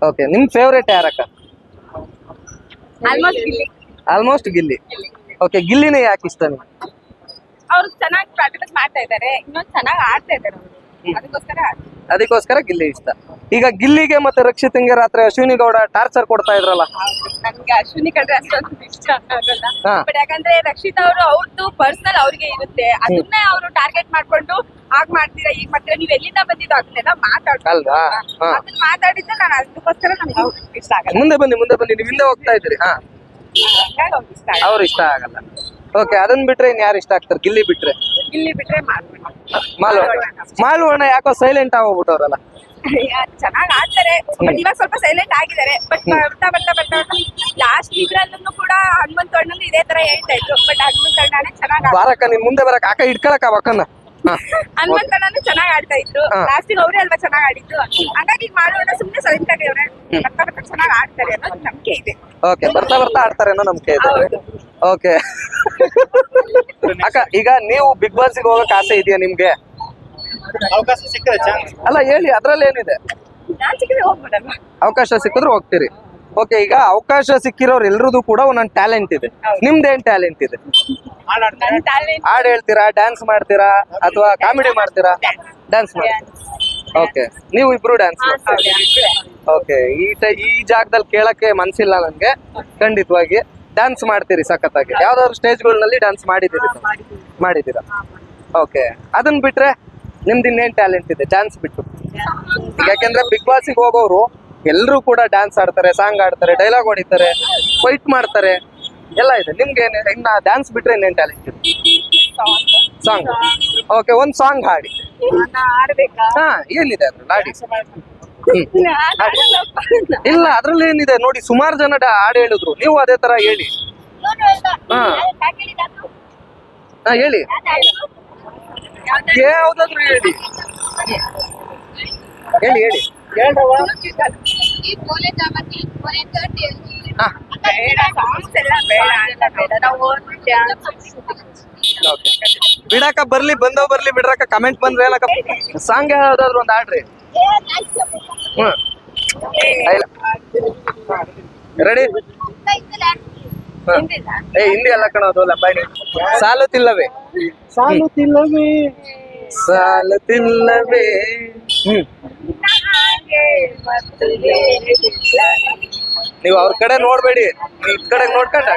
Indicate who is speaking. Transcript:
Speaker 1: Okay ನಿಮ್ favourite ಯಾರಕ್ಕ?
Speaker 2: Almost Gilli.
Speaker 1: Almost Gilli. Okay ಗಿಲ್ಲಿನೇ ಯಾಕೆ ಇಷ್ಟ ನಿಮ್ಗೆ?
Speaker 2: ಅವ್ರು ಚೆನ್ನಾಗಿ ಪ್ರಾಕ್ಟೀಸ್ ಮಾಡ್ತಾ ಇದ್ದಾರೆ, ಇನ್ನೊಂದು ಚೆನ್ನಾಗಿ ಆಡ್ತಾ ಇದ್ದಾರೆ ಅವರು,
Speaker 1: ಅದಕ್ಕೋಸ್ಕರ ಗಿಲ್ಲಿ ಇಷ್ಟ. ಈಗ ಗಿಲ್ಲಿಗೆ ಮತ್ತೆ ರಕ್ಷಿತ್ಗೆ ರಾತ್ರಿ ಅಶ್ವಿನಿ ಗೌಡ ಟಾರ್ಚರ್ ಕೊಡ್ತಾ ಇದ್ರಲ್ಲ.
Speaker 2: ನನ್ಗೆ ಅಶ್ವಿನಿ ಕಂಡ್ರೆ ಅಷ್ಟೊಂದು ಇಷ್ಟ ಆಗಲ್ಲ.
Speaker 1: ಹಾ.
Speaker 2: ಬಟ್ ಯಾಕಂದ್ರೆ ರಕ್ಷಿತ್ ಅವರು ಅವ್ರದ್ದು ಪರ್ಸನಲ್ ಅವ್ರಿಗೆ ಇರುತ್ತೆ, ಅದನ್ನೇ ಅವರು ಟಾರ್ಗೆಟ್ ಮಾಡ್ಕೊಂಡು ಆಗ್ ಮಾಡ್ತೀರಾ ಈಗ ಮಾಡ್ತೀರಾ, ನೀವ್ ಎಲ್ಲಿಂದ ಬಂದಿದ್ದು ಅದನ್ನೆಲ್ಲ ಮಾತಾಡ್ತಾರೆ
Speaker 1: ಅಲ್ವಾ? ಹಾ.
Speaker 2: ಅದನ್ನ ಮಾತಾಡಿದ್ರೆ ನಾನು ಅದಕ್ಕೋಸ್ಕರ ನಮ್ಗೆ ಇಷ್ಟ ಆಗಲ್ಲ.
Speaker 1: ಮುಂದೆ ಬನ್ನಿ ನೀವು ಹಿಂದೆ ಹೋಗ್ತಾ ಇದ್ರಿ. ಹಾ
Speaker 2: ಹಂಗಾಗಿ ಅವ್ರಿಗೆ ಇಷ್ಟ ಆಗಲ್ಲ.
Speaker 1: ಅವ್ರು ಇಷ್ಟ ಆಗಲ್ಲ. ಓಕೆ ಅದನ್ನ ಬಿಟ್ರೆ ಇನ್ ಯಾರು ಇಷ್ಟ ಆಗ್ತಾರೆ? ಗಿಲ್ಲಿ ಬಿಟ್ರೆ
Speaker 2: ಗಿಲ್ಲಿ ಬಿಟ್ರೆ ಮಾಡ್ಬೇಡ.
Speaker 1: ಮಾಲ್ವಣ್ಣ ಯಾಕೋ ಸೈಲೆಂಟ್ ಆಗೋಗ್ಬಿಟ್ಟವ್ರಲ್ಲ.
Speaker 2: ಚೆನ್ನಾಗಿ ಆಡ್ತಾರೆ, ಬಟ್ ಇವಾಗ ಸ್ವಲ್ಪ ಸೈಲೆಂಟ್ ಆಗಿದ್ದಾರೆ. ಬಟ್ ಬರ್ತಾ ಬರ್ತಾ ಬರ್ತಾ ಬರ್ತಾ ಲಾಸ್ಟ್ ಇದ್ರಲ್ಲೂ ಕೂಡ ಹನುಮಂತ ಅಣ್ಣನು ಇದೇ ತರ ಹೇಳ್ತಾ ಇದ್ರು. ಬಟ್ ಹನುಮಂತ ಅಣ್ಣನೇ ಚೆನ್ನಾಗಿ
Speaker 1: ಬಾರಕ್ಕ ನೀನ್ ಮುಂದೆ ಬರಕ್ ಆಕ ಇಟ್ಕೊಳಕ ಅವಕ್ಕನ್ನ.
Speaker 2: ಹನುಮಂತ ಅಣ್ಣನು ಚೆನ್ನಾಗಿ ಆಡ್ತಾ ಇದ್ರು. ಲಾಸ್ಟಿಗೆ ಅವರೇ ಅಲ್ವಾ ಚೆನ್ನಾಗಿ ಆಡಿದ್ದು, ಹಂಗಾಗಿ ಈಗ ಮಾಡೋಣ ಸುಮ್ನೆ ಸೈಲೆಂಟ್ ಆಗಿ ಅವ್ರೆ ಬರ್ತಾ ಬರ್ತಾ ಚೆನ್ನಾಗಿ ಆಡ್ತಾರೆ ಅನ್ನೋದು ನಂಬಿಕೆ ಇದೆ.
Speaker 1: ಓಕೆ ಬರ್ತಾ ಬರ್ತಾ ಆಡ್ತಾರೆ ಅನ್ನೋ ನಂಬಿಕೆ ಇದೆ. ಓಕೆ ಅಕ್ಕ ಈಗ ನೀವು ಬಿಗ್ ಬಾಸ್ ಗೆ ಹೋಗಕ್ ಆಸೆ ಇದೆಯಾ ನಿಮ್ಗೆ?
Speaker 3: ಅವಕಾಶ ಸಿಕ್ಕರೆ ಚಾನ್ಸ್
Speaker 1: ಅಲ್ಲ ಹೇಳಿ, ಅದ್ರಲ್ಲಿ ಏನಿದೆ?
Speaker 2: ನಾನ್ ಸಿಕ್ಕಿದ್ರೆ ಹೋಗ್ಬೋದಲ್ವಾ?
Speaker 1: ಅವಕಾಶ ಸಿಕ್ಕಿದ್ರೆ ಹೋಗ್ತೀರಿ. ಓಕೆ ಈಗ ಅವಕಾಶ ಸಿಕ್ಕಿರೋರು ಎಲ್ರದ್ದು ಕೂಡ ಒಂದೊಂದು ಟ್ಯಾಲೆಂಟ್ ಇದೆ. ನಿಮ್ದೇನ್ ಟ್ಯಾಲೆಂಟ್ ಇದೆ?
Speaker 2: ನನ್ talent
Speaker 1: ಹಾಡ್ ಹೇಳ್ತೀರಾ, ಡ್ಯಾನ್ಸ್ ಮಾಡ್ತೀರಾ, ಅಥವಾ ಕಾಮಿಡಿ ಮಾಡ್ತೀರಾ? ಡ್ಯಾನ್ಸ್ ಮಾಡ್ತೀರಾ. ಓಕೆ ನೀವು ಇಬ್ರು ಡ್ಯಾನ್ಸ್ ಮಾಡ್ತೀರಾ. ಓಕೆ ಈ ಜಾಗದಲ್ಲಿ ಕೇಳಕ್ಕೆ ಮನ್ಸಿಲ್ಲ ನನ್ಗೆ. ಖಂಡಿತವಾಗಿ ಡ್ಯಾನ್ಸ್ ಮಾಡ್ತೀರಿ ಸಖತ್ತಾಗಿ. ಯಾವ್ದಾದ್ರು ಸ್ಟೇಜ್ಗಳಲ್ಲಿ ಡ್ಯಾನ್ಸ್ ಮಾಡಿದ್ದೀರಾ? ಓಕೆ ಅದನ್ನ ಬಿಟ್ರೆ ನಿಮ್ದು ಇನ್ನೇನ್ ಟ್ಯಾಲೆಂಟ್ ಇದೆ ಡ್ಯಾನ್ಸ್ ಬಿಟ್ಟು? ಯಾಕೆಂದ್ರೆ ಬಿಗ್ ಬಾಸ್ಗೆ ಹೋಗೋರು ಎಲ್ರು ಕೂಡ ಡ್ಯಾನ್ಸ್ ಆಡ್ತಾರೆ, ಸಾಂಗ್ ಆಡ್ತಾರೆ, ಡೈಲಾಗ್ ಹೊಡಿತಾರೆ, ಫೈಟ್ ಮಾಡ್ತಾರೆ, ಎಲ್ಲ ಇದೆ. ನಿಮ್ಗೆ ಇನ್ನ ಡ್ಯಾನ್ಸ್ ಬಿಟ್ರೆ ಇನ್ನೇನ್ ಟ್ಯಾಲೆಂಟ್ ಇದೆ? ಸಾಂಗ್. ಓಕೆ ಒಂದ್ ಸಾಂಗ್ ಹಾಡಿ.
Speaker 2: ಆಡ್ಬೇಕಾ?
Speaker 1: ಹಾ ಏನಿದೆ ಅದ್ರಲ್ಲಿ ಹಾಡಿ. ಇಲ್ಲ ಅದ್ರಲ್ಲಿ ಏನಿದೆ ನೋಡಿ, ಸುಮಾರು ಜನ ಹಾಡು ಹೇಳಿದ್ರು, ನೀವು ಅದೇ ತರ ಹೇಳಿ. ಹಾ ಹಾ ಹೇಳಿ, ಯಾವ್ದಾದ್ರು ಹೇಳಿ. ಹೇಳಿ ಹಾ ಬಿಡಾಕ ಬರ್ಲಿ ಬಿಡ್ರಕ್ಕ. ಕಮೆಂಟ್ ಬಂದ್ರೆ ಏನಕ್ಕ ಸಾಂಗ್ ಯಾವ್ದಾದ್ರು ಒಂದ್ ಆಡ್ರಿ. ರೆಡಿ? ಏ ಹಿಂದಿ ಎಲ್ಲ ಕಣೋದು ಲಂಬಾಣಿ. ಸಾಲುತ್ತಿಲ್ಲವೇ ನೀವು ಅವ್ರ ಕಡೆ ನೋಡ್ಬೇಡಿ, ಈ ಕಡೆ ನೋಡ್ಕೊಂಡ